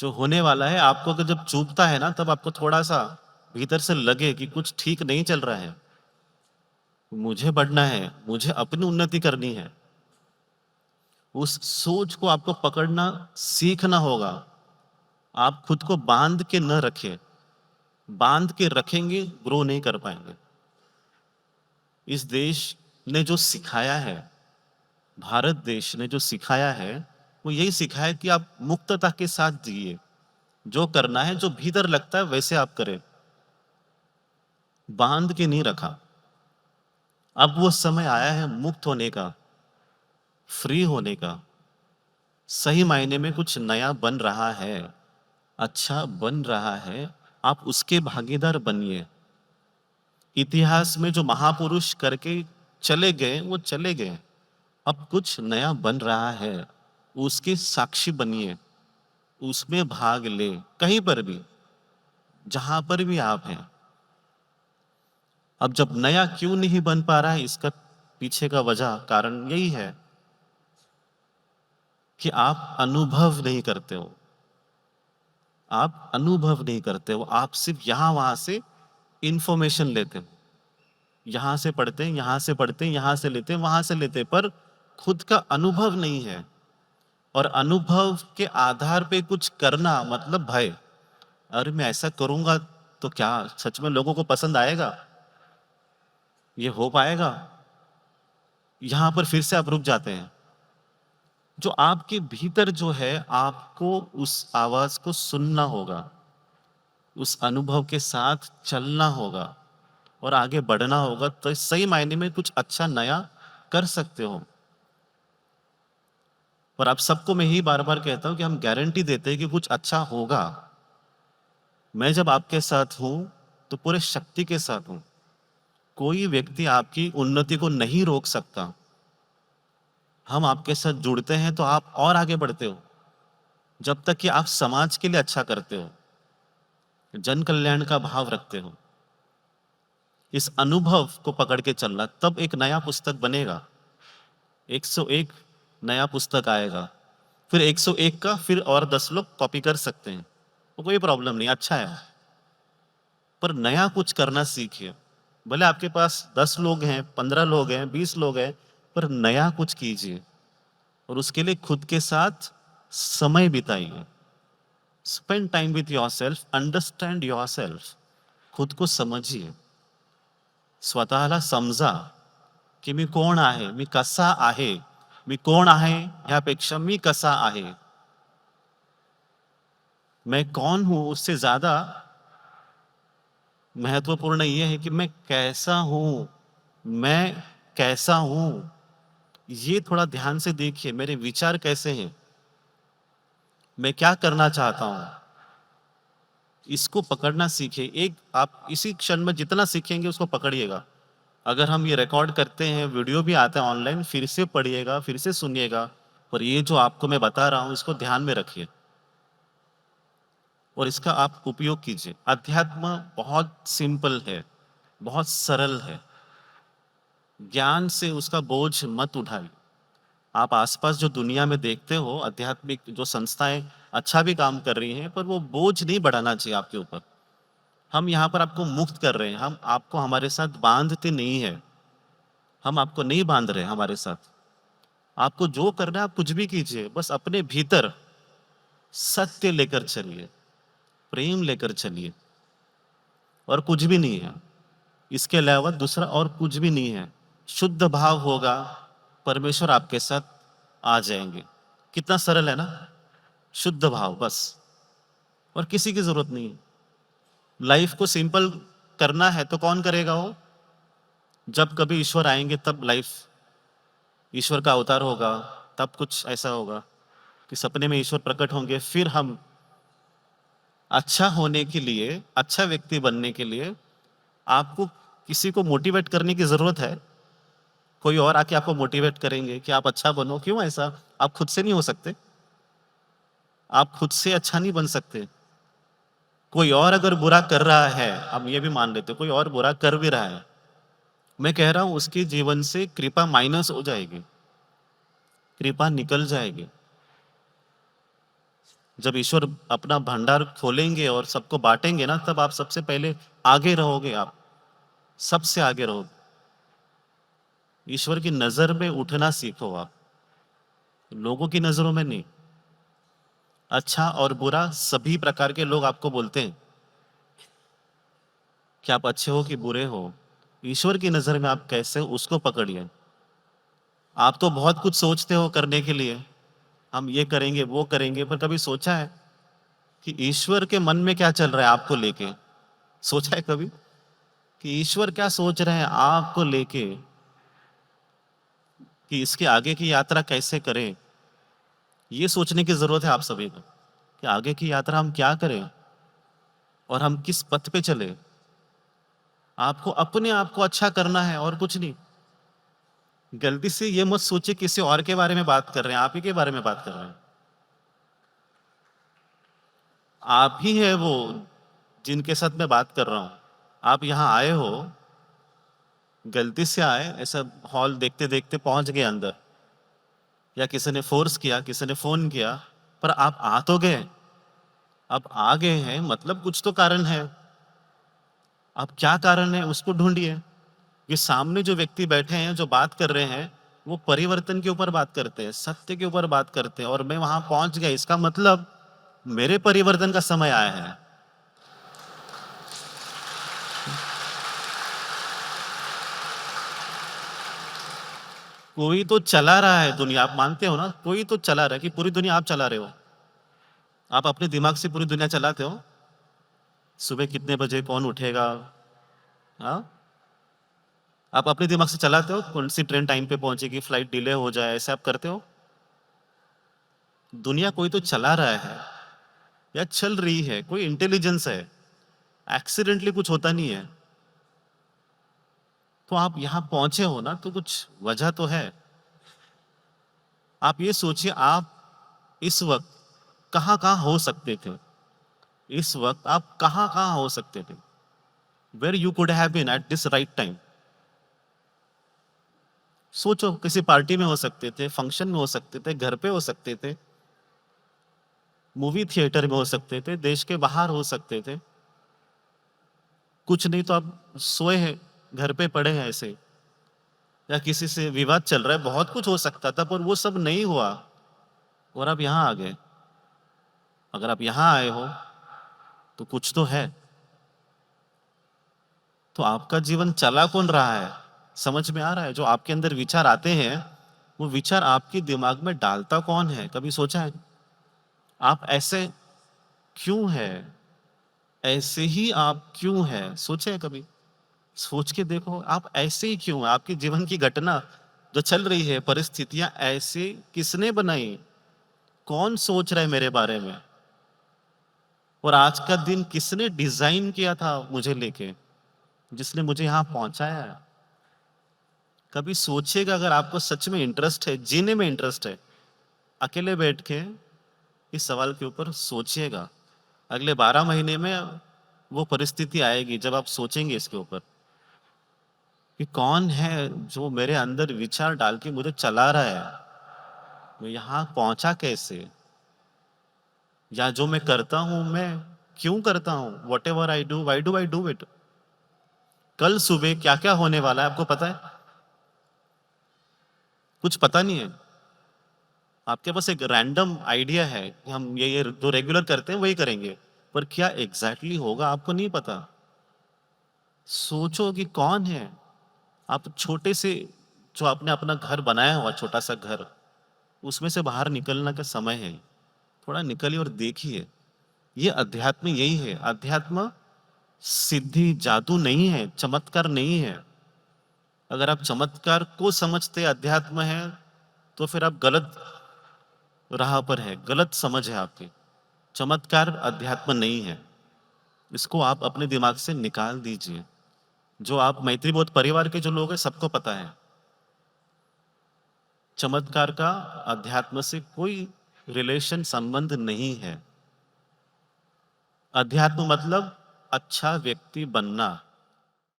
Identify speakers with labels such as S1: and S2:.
S1: जो होने वाला है आपको अगर जब चुभता है ना तब आपको थोड़ा-सा भीतर से लगे कि कुछ ठीक नहीं चल रहा है। मुझे बढ़ना है, मुझे अपनी उन्नति करनी है। उस सोच को आपको पकड़ना सीखना होगा। आप खुद को बाँध के न रखें। बाँध के रखेंगे, ग्रो नहीं कर पाएँगे। इस देश ने जो सिखाया है, भारत देश ने जो सिखाया है, वो यही सिखाया है कि आप मुक्तता के साथ जिए। जो करना है, जो भीतर लगता है वैसे आप करें। बाँध के नहीं रखा। अब वो समय आया है मुक्त होने का, फ्री होने का। सही मायने में कुछ नया बन रहा है, अच्छा बन रहा है, आप उसके भागीदार बनिए। इतिहास में जो महापुरुष करके चले गए, वो चले गए। अब कुछ नया बन रहा है, उसके साक्षी बनिए, उसमें भाग लें, कहीं पर भी, जहाँ पर भी आप हैं। अब जब नया क्यों नहीं बन पा रहा है, इसका पीछे का वजह, कारण यही है कि आप अनुभव नहीं करते हो। आप अनुभव नहीं करते हो, आप सिर्फ यहाँ-वहाँ से इन्फॉर्मेशन लेते हो। यहाँ से पढ़ते हैं, यहाँ से पढ़ते हैं, यहाँ से लेते हैं, वहाँ से लेते हैं, पर खुद का अनुभव नहीं है। और अनुभव के आधार पे कुछ करना मतलब भय। अरे मैं ऐसा करूँगा तो क्या सच में लोगों को पसंद आएगा? ये हो पाएगा? यहाँ पर फिर से आप रुक जाते हैं। जो आपके भीतर जो है, आपको उस आवाज़ को सुनना होगा, उस अनुभव के साथ चलना होगा और आगे बढ़ना होगा, तो सही मायने में कुछ अच्छा नया कर सकते हो। और आप सबको मैं यही बार-बार कहता हूँ कि हम गारंटी देते हैं कि कुछ अच्छा होगा। मैं जब आपके साथ हूँ, तो पूरे शक्ति के साथ हूँ। कोई व्यक्ति आपकी उन्नति को नहीं रोक सकता। हम आपके साथ जुड़ते हैं तो आप और आगे बढ़ते हो। जब तक कि आप समाज के लिए अच्छा करते हो, जन कल्याण का भाव रखते हो। इस अनुभव को पकड़ के चलना, तब एक नया पुस्तक बनेगा। 101 नया पुस्तक आएगा। फिर 101 का फिर और 10 लोग कॉपी कर सकते हैं। तो कोई प्रॉब्लम नहीं, अच्छा है। पर नया कुछ करना सीखिए। भले आपके पास 10 लोग हैं, 15 लोग हैं, 20 लोग हैं, पर नया कुछ कीजिए और उसके लिए खुद के साथ समय बिताइए। Spend time with yourself, understand yourself. खुद को समजिए. स्वतःला समजा की मी कोण आहे, मी कसा आहे, मी कोण आहे ह्यापेक्षा मी कसा आहे. मैं कौन हूं उससे ज्यादा महत्वपूर्ण ये है कि मैं कैसा हूं. मैं कैसा हूं, ये थोड़ा ध्यान से देखिए. मेरे विचार कैसे हैं, मैं क्या करना चाहता हूं, इसको पकड़ना सीखिए. एक आप इसी क्षण में जितना सीखेंगे उसको पकड़िएगा. अगर हम ये रिकॉर्ड करते हैं, वीडियो भी आता है ऑनलाइन, फिर से पढ़िएगा, फिर से सुनिएगा. और ये जो आपको मैं बता रहा हूं, इसको ध्यान में रखिए और इसका आप उपयोग कीजिए. अध्यात्म बहुत सिंपल है, बहुत सरल है. ज्ञान से उसका बोझ मत उठाइए. आप आसपास जो दुनिया में देखते हो, आध्यात्मिक जो संस्थाएं अच्छा भी काम कर रही हैं, पर वो बोझ नहीं बढ़ाना चाहिए आपके ऊपर. हम यहाँ पर आपको मुक्त कर रहे हैं, हम आपको हमारे साथ बांधते नहीं है. हम आपको नहीं बांध रहे हमारे साथ. आपको जो करना है आप कुछ भी कीजिए, बस अपने भीतर सत्य लेकर चलिए, प्रेम लेकर चलिए, और कुछ भी नहीं है. इसके अलावा दूसरा और कुछ भी नहीं है. शुद्ध भाव होगा, परमेश्वर आपके साथ आ जाएंगे. कितना सरल है ना. शुद्ध भाव बस, और किसी की जरूरत नहीं है. लाइफ को सिंपल करना है तो कौन करेगा वो. जब कभी ईश्वर आएंगे तब लाइफ, ईश्वर का अवतार होगा, तब कुछ ऐसा होगा कि सपने में ईश्वर प्रकट होंगे. फिर हम अच्छा होने के लिए, अच्छा व्यक्ति बनने के लिए आपको किसी को मोटिवेट करने की जरूरत है. कोई और आके आपको मोटिवेट करेंगे कि आप अच्छा बनो. क्यों ऐसा, आप खुद से नहीं हो सकते. आप खुद से अच्छा नहीं बन सकते. कोई और अगर बुरा कर रहा है, हम ये भी मान लेते कोई और बुरा कर भी रहा है, मैं कह रहा हूं उसके जीवन से कृपा माइनस हो जाएगी, कृपा निकल जाएगी. जब ईश्वर अपना भंडार खोलेंगे और सबको बाँटेंगे ना, तब आप सबसे पहले आगे रहोगे आप, सबसे आगे रहोगे। ईश्वर की नज़र में उठना सीखो आप, लोगों की नज़रों में नहीं। अच्छा और बुरा सभी प्रकार के लोग आपको बोलते हैं कि आप अच्छे हो कि बुरे हो। ईश्वर की नज़र में आप कैसे हो उसको पकड़िए। आप तो बहुत कुछ सोचते हो करने के लिए, हम ये करेंगे, वो करेंगे, पर कभी सोचा है कि ईश्वर के मन में क्या चल रहा है आपको लेके? सोचा है कभी कि ईश्वर क्या सोच रहे हैं आपको लेके, कि इसके आगे की यात्रा कैसे करें? ये सोचने की ज़रूरत है आप सभी को, कि आगे की यात्रा हम क्या करें और हम किस पथ पे चलें? आपको अपने आप को अच्छा करना है और कुछ नहीं। गलती से ये मत सोचिए किसी और के बारे में बात कर रहे हैं, आप ही के बारे में बात कर रहे हैं। आप ही है वो जिनके साथ मैं बात कर रहा हूँ। आप यहाँ आए हो, गलती से आए, ऐसा हॉल देखते-देखते पहुँच गए अंदर, या किसी ने फ़ोर्स किया, किसी ने फ़ोन किया, पर आप आ तो गए। अब आ गए हैं मतलब कुछ तो कारण है। अब क्या कारण है उसको ढूँढिए। ये सामने जो व्यक्ति बैठे हैं, जो बात कर रहे हैं, वो परिवर्तन के ऊपर बात करते हैं, सत्य के ऊपर बात करते हैं और मैं वहाँ पहुँच गया, इसका मतलब मेरे परिवर्तन का समय आया है। कोई तो चला रहा है दुनिया, आप मानते हो ना? कोई तो चला रहा है, कि पूरी दुनिया आप चला रहे हो। आप अपने दिमाग से पूरी दुनिया चलाते हो? सुबह कितने बजे कौन उठेगा? हाँ? आप अपने दिमाग से चलाते हो? कौन-सी ट्रेन टाइम पे पहुँचेगी, फ्लाइट डिले हो जाए, ऐसे आप करते हो? दुनिया कोई तो चला रहा है या चल रही है, कोई इंटेलिजेंस है। एक्सीडेंटली कुछ होता नहीं है। तो आप यहाँ पहुँचे हो ना, तो कुछ वजह तो है। आप ये सोचिए आप इस वक़्त कहाँ-कहाँ हो सकते थे? इस वक़्त आप कहाँ-कहाँ हो सकते थे? Where you could have been at this right time? सोचो, किसी पार्टी में हो सकते थे, फंक्शन में हो सकते थे, घर पे हो सकते थे, मूवी थिएटर में हो सकते थे, देश के बाहर हो सकते थे। कुछ नहीं तो आप सोए हैं, घर पे पड़े हैं ऐसे, या किसी से विवाद चल रहा है, बहुत कुछ हो सकता था पर वो सब नहीं हुआ और आप यहाँ आ गए। अगर आप यहाँ आए हो, तो कुछ तो है। तो आपका जीवन चला कौन रहा है? समझ में आ रहा है? जो आपके अंदर विचार आते हैं, वो विचार आपके दिमाग में डालता कौन है? कभी सोचा है? आप ऐसे क्यों हैं? ऐसे ही आप क्यों हैं? सोचे हैं कभी? सोच के देखो, आप ऐसे ही क्यों हैं? आपके जीवन की घटना जो चल रही है, परिस्थितियाँ ऐसे किसने बनाई? कौन सोच रहा है मेरे बारे में? और आज का दिन किसने डिज़ाइन किया था मुझे लेके, जिसने मुझे यहाँ पहुँचाया है? कभी सोचिएगा, अगर आपको सच में इंटरेस्ट है, जीने में इंटरेस्ट है, अकेले बैठ के इस सवाल के ऊपर सोचिएगा। अगले 12 महीने में वो परिस्थिति आएगी जब आप सोचेंगे इसके ऊपर, कि कौन है जो मेरे अंदर विचार डाल के मुझे चला रहा है? मैं यहाँ पहुँचा कैसे? या जो मैं करता हूँ, मैं क्यों करता हूँ? Whatever I do, why do I do it? कल सुबह क्या-क्या होने वाला है आपको पता है? कुछ पता नहीं है। आपके पास एक रैंडम आइडिया है कि हम ये जो रेगुलर करते हैं वही करेंगे, पर क्या एग्ज़ैक्टली होगा आपको नहीं पता। सोचो कि कौन है? आप छोटे से, जो आपने अपना घर बनाया हुआ छोटा-सा घर, उसमें से बाहर निकलने का समय है। थोड़ा निकलिए और देखिए। ये अध्यात्म यही है। अध्यात्म सिद्धि, जादू नहीं है, चमत्कार नहीं है। अगर आप चमत्कार को समझते अध्यात्म है, तो फिर आप गलत राह पर हैं, गलत समझ है आपकी। चमत्कार अध्यात्म नहीं है। इसको आप अपने दिमाग से निकाल दीजिए। जो आप मैत्रीबोध परिवार के जो लोग हैं, सबको पता है। चमत्कार का अध्यात्म से कोई रिलेशन, संबंध नहीं है। अध्यात्म मतलब अच्छा व्यक्ति बनना।